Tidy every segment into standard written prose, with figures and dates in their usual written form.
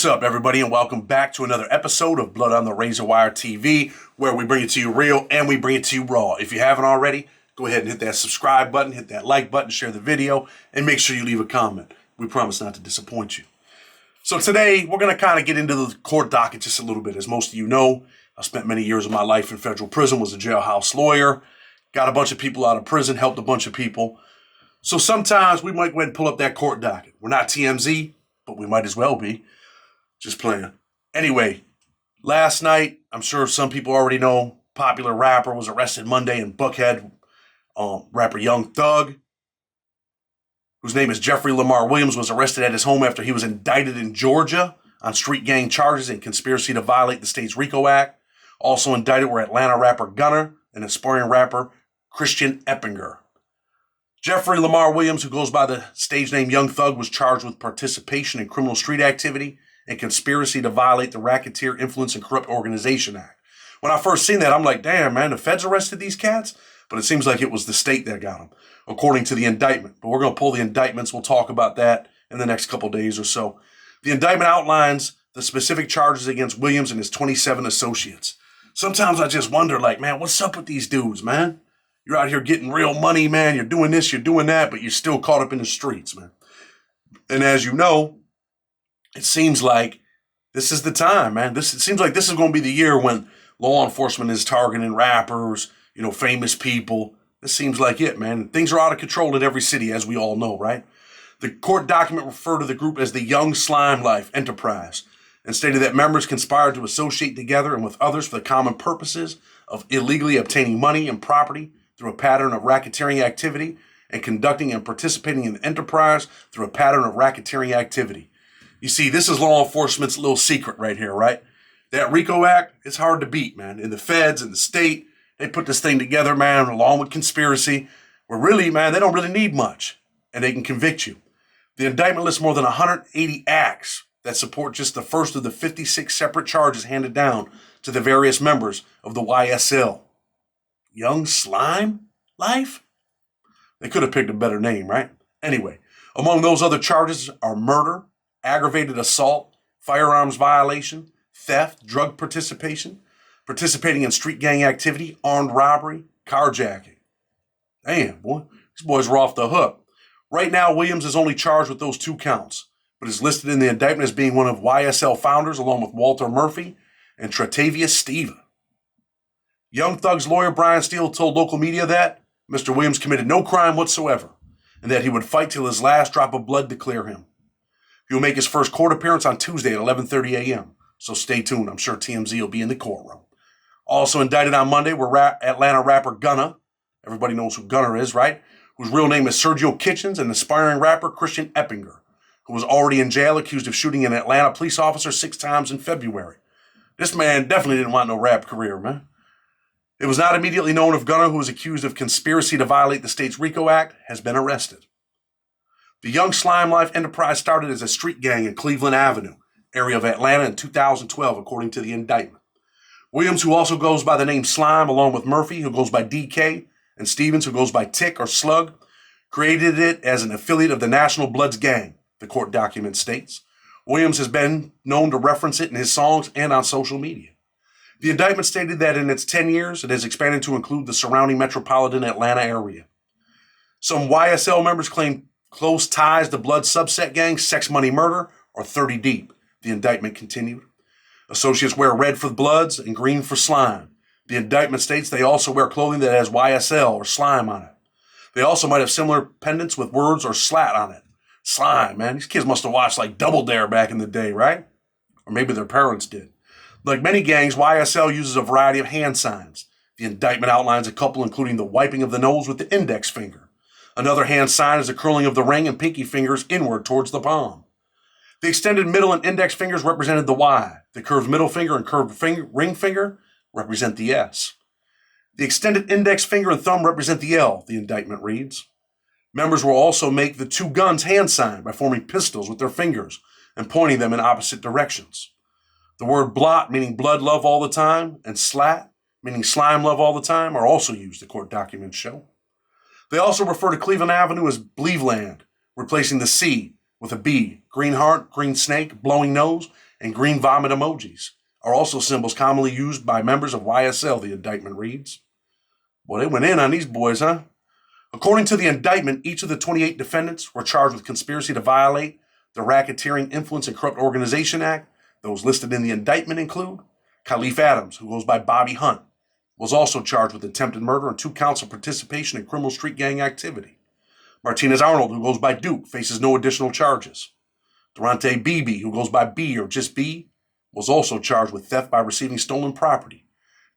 What's up, everybody, and welcome back to another episode of Blood on the Razor Wire TV, where we bring it to you real and we bring it to you raw. If you haven't already, go ahead and hit that subscribe button, hit that like button, share the video, and make sure you leave a comment. We promise not to disappoint you. So today, we're going to kind of get into the court docket just a little bit. As most of you know, I spent many years of my life in federal prison, was a jailhouse lawyer, got a bunch of people out of prison, helped a bunch of people. So sometimes we might go ahead and pull up that court docket. We're not TMZ, but we might as well be. Just playing. Anyway, last night, I'm sure some people already know, popular rapper was arrested Monday in Buckhead. Rapper Young Thug, whose name is Jeffrey Lamar Williams, was arrested at his home after he was indicted in Georgia on street gang charges and conspiracy to violate the state's RICO Act. Also indicted were Atlanta rapper Gunna and aspiring rapper Christian Eppinger. Jeffrey Lamar Williams, who goes by the stage name Young Thug, was charged with participation in criminal street activity and conspiracy to violate the Racketeer Influence and Corrupt Organization Act. When I first seen that, I'm like, damn, man, the feds arrested these cats? But it seems like it was the state that got them, according to the indictment. But we're going to pull the indictments. We'll talk about that in the next couple days or so. The indictment outlines the specific charges against Williams and his 27 associates. Sometimes I just wonder, like, man, what's up with these dudes, man? You're out here getting real money, man. You're doing this, you're doing that, but you're still caught up in the streets, man. And as you know, it seems like this is the time, man. It seems like this is going to be the year when law enforcement is targeting rappers, famous people. This seems like it, man. Things are out of control in every city, as we all know, right? The court document referred to the group as the Young Slime Life Enterprise and stated that members conspired to associate together and with others for the common purposes of illegally obtaining money and property through a pattern of racketeering activity and conducting and participating in the enterprise through a pattern of racketeering activity. You see, this is law enforcement's little secret right here, right? That RICO Act, it's hard to beat, man. And the feds and the state, they put this thing together, man, along with conspiracy, where really, man, they don't really need much, and they can convict you. The indictment lists more than 180 acts that support just the first of the 56 separate charges handed down to the various members of the YSL. Young Slime Life? They could have picked a better name, right? Anyway, among those other charges are murder, aggravated assault, firearms violation, theft, drug participation, participating in street gang activity, armed robbery, carjacking. Damn, boy, these boys were off the hook. Right now, Williams is only charged with those 2 counts, but is listed in the indictment as being one of YSL founders along with Walter Murphy and Tratavius Steva. Young Thug's lawyer, Brian Steele, told local media that Mr. Williams committed no crime whatsoever and that he would fight till his last drop of blood to clear him. He will make his first court appearance on Tuesday at 11:30 a.m., so stay tuned. I'm sure TMZ will be in the courtroom. Also indicted on Monday were Atlanta rapper Gunna. Everybody knows who Gunna is, right? Whose real name is Sergio Kitchens, and aspiring rapper Christian Eppinger, who was already in jail accused of shooting an Atlanta police officer 6 times in February. This man definitely didn't want no rap career, man. It was not immediately known if Gunna, who was accused of conspiracy to violate the state's RICO Act, has been arrested. The Young Slime Life Enterprise started as a street gang in Cleveland Avenue, area of Atlanta, in 2012, according to the indictment. Williams, who also goes by the name Slime, along with Murphy, who goes by DK, and Stevens, who goes by Tick or Slug, created it as an affiliate of the National Bloods Gang, the court document states. Williams has been known to reference it in his songs and on social media. The indictment stated that in its 10 years, it has expanded to include the surrounding metropolitan Atlanta area. Some YSL members claim close ties to blood subset gangs, Sex Money Murder, or 30 Deep, the indictment continued. Associates wear red for Bloods and green for Slime. The indictment states they also wear clothing that has YSL or Slime on it. They also might have similar pendants with words or slat on it. Slime, man. These kids must have watched like Double Dare back in the day, right? Or maybe their parents did. Like many gangs, YSL uses a variety of hand signs. The indictment outlines a couple including the wiping of the nose with the index finger. Another hand sign is the curling of the ring and pinky fingers inward towards the palm. The extended middle and index fingers represented the Y. The curved middle finger and curved ring finger represent the S. The extended index finger and thumb represent the L, the indictment reads. Members will also make the 2 guns hand sign by forming pistols with their fingers and pointing them in opposite directions. The word blot, meaning blood love all the time, and slat, meaning slime love all the time, are also used, the court documents show. They also refer to Cleveland Avenue as Bleveland, replacing the C with a B, green heart, green snake, blowing nose, and green vomit emojis are also symbols commonly used by members of YSL, the indictment reads. Well, they went in on these boys, huh? According to the indictment, each of the 28 defendants were charged with conspiracy to violate the Racketeering Influence and Corrupt Organization Act. Those listed in the indictment include Khalif Adams, who goes by Bobby Hunt, was also charged with attempted murder and 2 counts of participation in criminal street gang activity. Martinez Arnold, who goes by Duke, faces no additional charges. Durante Beebe, who goes by B or just B, was also charged with theft by receiving stolen property,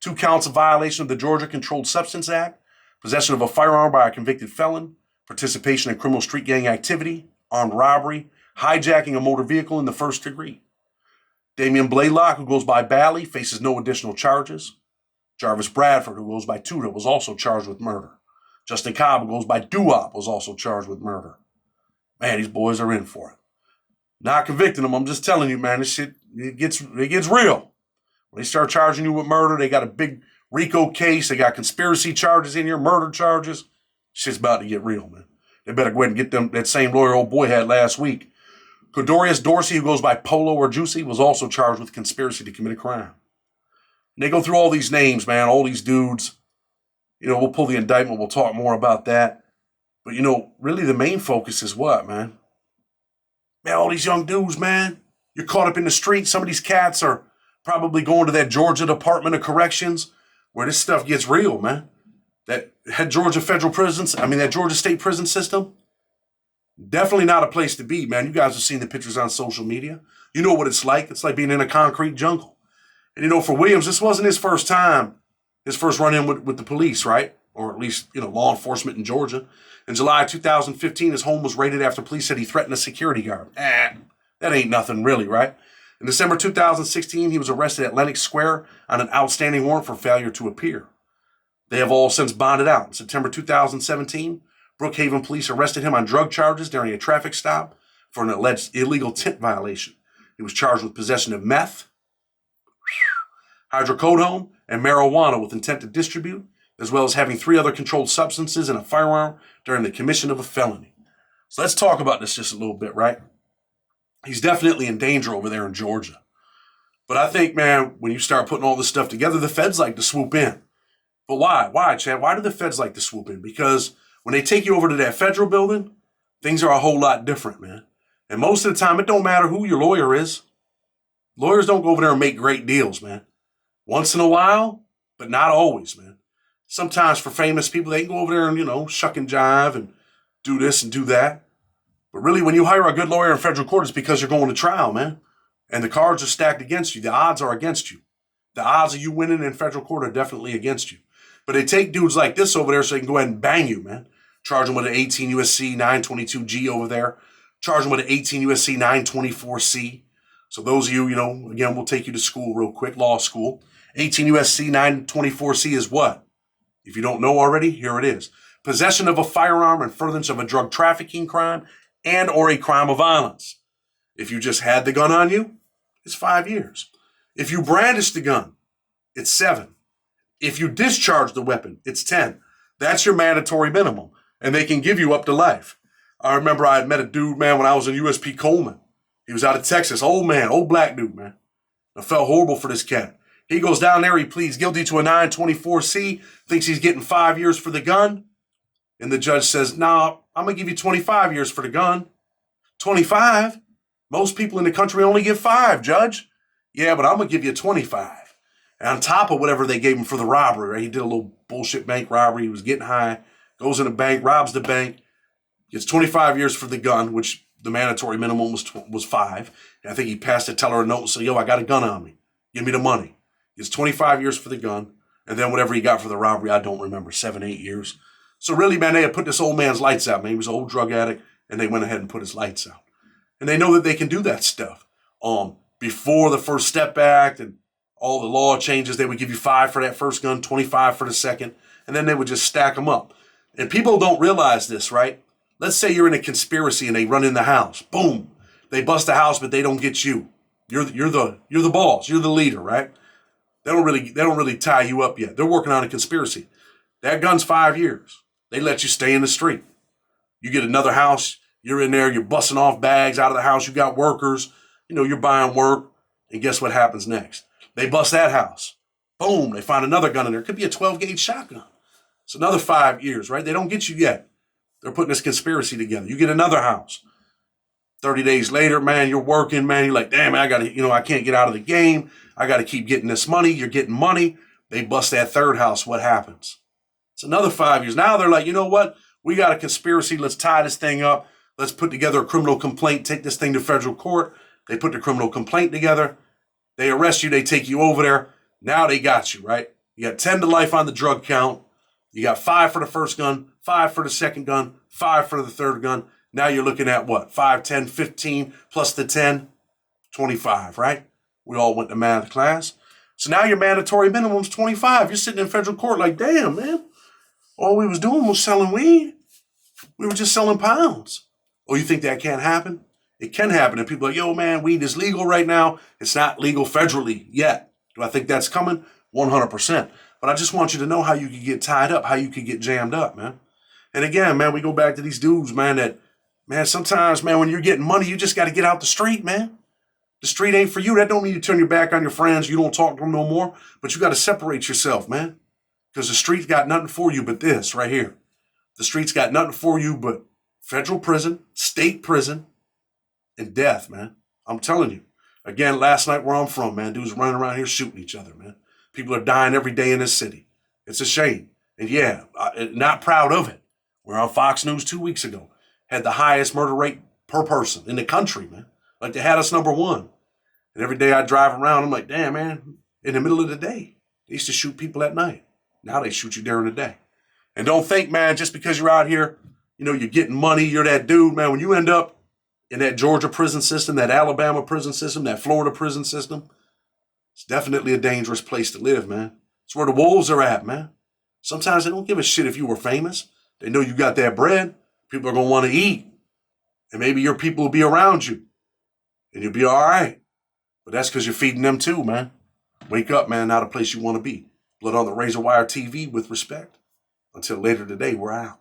2 counts of violation of the Georgia Controlled Substance Act, possession of a firearm by a convicted felon, participation in criminal street gang activity, armed robbery, hijacking a motor vehicle in the first degree. Damian Blaylock, who goes by Bally, faces no additional charges. Jarvis Bradford, who goes by Tudor, was also charged with murder. Justin Cobb, who goes by Doo-Wop, was also charged with murder. Man, these boys are in for it. Not convicting them, I'm just telling you, man, this shit, it gets real. When they start charging you with murder, they got a big RICO case, they got conspiracy charges in here, murder charges. Shit's about to get real, man. They better go ahead and get them that same lawyer old boy had last week. Cordorius Dorsey, who goes by Polo or Juicy, was also charged with conspiracy to commit a crime. And they go through all these names, man, all these dudes. You know, we'll pull the indictment, we'll talk more about that. But, you know, really the main focus is what, man? Man, all these young dudes, man, you're caught up in the street. Some of these cats are probably going to that Georgia Department of Corrections where this stuff gets real, man. That Georgia State prison system, definitely not a place to be, man. You guys have seen the pictures on social media. You know what it's like. It's like being in a concrete jungle. And, you know, for Williams, this wasn't his first time, his first run-in with the police, right? Or at least, you know, law enforcement in Georgia. In July 2015, his home was raided after police said he threatened a security guard. That ain't nothing really, right? In December 2016, he was arrested at Lenox Square on an outstanding warrant for failure to appear. They have all since bonded out. In September 2017, Brookhaven police arrested him on drug charges during a traffic stop for an alleged illegal tint violation. He was charged with possession of meth, hydrocodone, and marijuana with intent to distribute, as well as having 3 other controlled substances and a firearm during the commission of a felony. So let's talk about this just a little bit, right? He's definitely in danger over there in Georgia. But I think, man, when you start putting all this stuff together, the feds like to swoop in. But why? Why, Chad? Why do the feds like to swoop in? Because when they take you over to that federal building, things are a whole lot different, man. And most of the time, it don't matter who your lawyer is. Lawyers don't go over there and make great deals, man. Once in a while, but not always, man. Sometimes for famous people, they can go over there and, you know, shuck and jive and do this and do that. But really, when you hire a good lawyer in federal court, it's because you're going to trial, man. And the cards are stacked against you. The odds are against you. The odds of you winning in federal court are definitely against you. But they take dudes like this over there so they can go ahead and bang you, man. Charge them with an 18 U.S.C. 922G over there. Charge them with an 18 U.S.C. 924C. So those of you, you know, again, we'll take you to school real quick, law school. 18 U.S.C. 924C is what? If you don't know already, here it is. Possession of a firearm and furtherance of a drug trafficking crime and or a crime of violence. If you just had the gun on you, it's 5 years. If you brandish the gun, it's 7. If you discharge the weapon, it's 10. That's your mandatory minimum. And they can give you up to life. I remember I had met a dude, man, when I was in USP Coleman. He was out of Texas. Old man, old black dude, man. I felt horrible for this cat. He goes down there, he pleads guilty to a 924C, thinks he's getting 5 years for the gun. And the judge says, nah, I'm going to give you 25 years for the gun. 25? Most people in the country only get 5, Judge. Yeah, but I'm going to give you 25. And on top of whatever they gave him for the robbery, right? He did a little bullshit bank robbery. He was getting high, goes in a bank, robs the bank, gets 25 years for the gun, which the mandatory minimum was 5. And I think he passed the teller a note and said, yo, I got a gun on me. Give me the money. Gets 25 years for the gun. And then whatever he got for the robbery, I don't remember, 7, 8 years. So really, man, they had put this old man's lights out, man. He was an old drug addict, and they went ahead and put his lights out. And they know that they can do that stuff. Before the First Step Act and all the law changes, they would give you 5 for that first gun, 25 for the second, and then they would just stack them up. And people don't realize this, right? Let's say you're in a conspiracy and they run in the house. Boom. They bust the house, but they don't get you. You're the boss. You're the leader, right? They don't really tie you up yet. They're working on a conspiracy. That gun's 5 years. They let you stay in the street. You get another house. You're in there. You're busting off bags out of the house. You got workers. You know, you're buying work. And guess what happens next? They bust that house. Boom, they find another gun in there. It could be a 12-gauge shotgun. It's another 5 years, right? They don't get you yet. They're putting this conspiracy together. You get another house. 30 days later, man, you're working, man. You're like, damn, man, I can't get out of the game. I got to keep getting this money. You're getting money. They bust that third house. What happens? It's another 5 years. Now they're like, you know what? We got a conspiracy. Let's tie this thing up. Let's put together a criminal complaint. Take this thing to federal court. They put the criminal complaint together. They arrest you. They take you over there. Now they got you, right? You got 10 to life on the drug count. You got 5 for the first gun, 5 for the second gun, 5 for the third gun. Now you're looking at what? 5, 10, 15 plus the 10, 25, right? We all went to math class. So now your mandatory minimum is 25. You're sitting in federal court like, damn, man. All we was doing was selling weed. We were just selling pounds. Oh, you think that can't happen? It can happen. And people are like, yo, man, weed is legal right now. It's not legal federally yet. Do I think that's coming? 100%. But I just want you to know how you can get tied up, how you can get jammed up, man. And again, man, we go back to these dudes, man, that, man, sometimes, man, when you're getting money, you just got to get out the street, man. The street ain't for you. That don't mean you turn your back on your friends. You don't talk to them no more. But you got to separate yourself, man. Because the street's got nothing for you but this right here. The street's got nothing for you but federal prison, state prison, and death, man. I'm telling you. Again, last night where I'm from, man, dudes running around here shooting each other, man. People are dying every day in this city. It's a shame. And yeah, not proud of it. We're on Fox News 2 weeks ago. Had the highest murder rate per person in the country, man. Like they had us #1. And every day I drive around, I'm like, damn, man, in the middle of the day, they used to shoot people at night. Now they shoot you during the day. And don't think, man, just because you're out here, you know, you're getting money, you're that dude, man. When you end up in that Georgia prison system, that Alabama prison system, that Florida prison system, it's definitely a dangerous place to live, man. It's where the wolves are at, man. Sometimes they don't give a shit if you were famous. They know you got that bread. People are going to want to eat. And maybe your people will be around you. And you'll be all right. But that's because you're feeding them too, man. Wake up, man. Not a place you want to be. Blood on the Razor Wire TV with respect. Until later today, we're out.